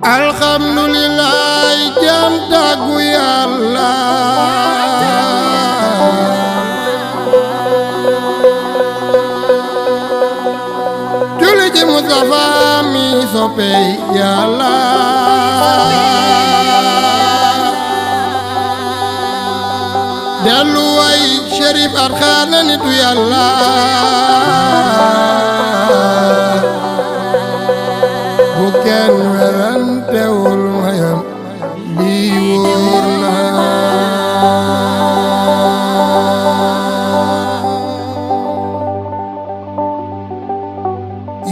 alhamdulillah jam tàggu Yàlla julli ci Mustafa mi soppe Yàlla dellu way Cherif Arxaana nitu Yàlla bu kenn werantewul mayam lii wóor na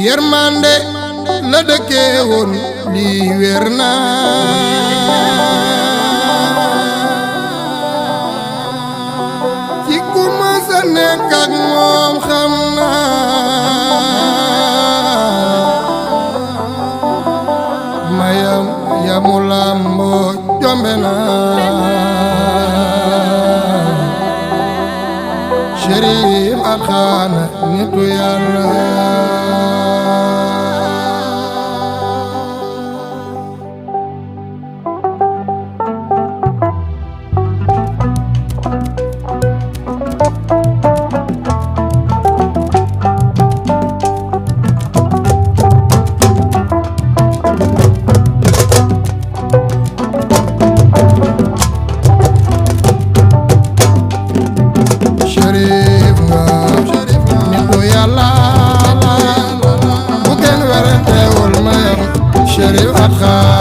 yërmande la dëkkee woon lii wér na ci ku mas a nekk ak moom xam na mayam yamu lamboo jombe na Cherif Arxaana nitu Yàlla Cherif nga nitu Yàlla bu kenn werantewul mayam Cherif Arxaana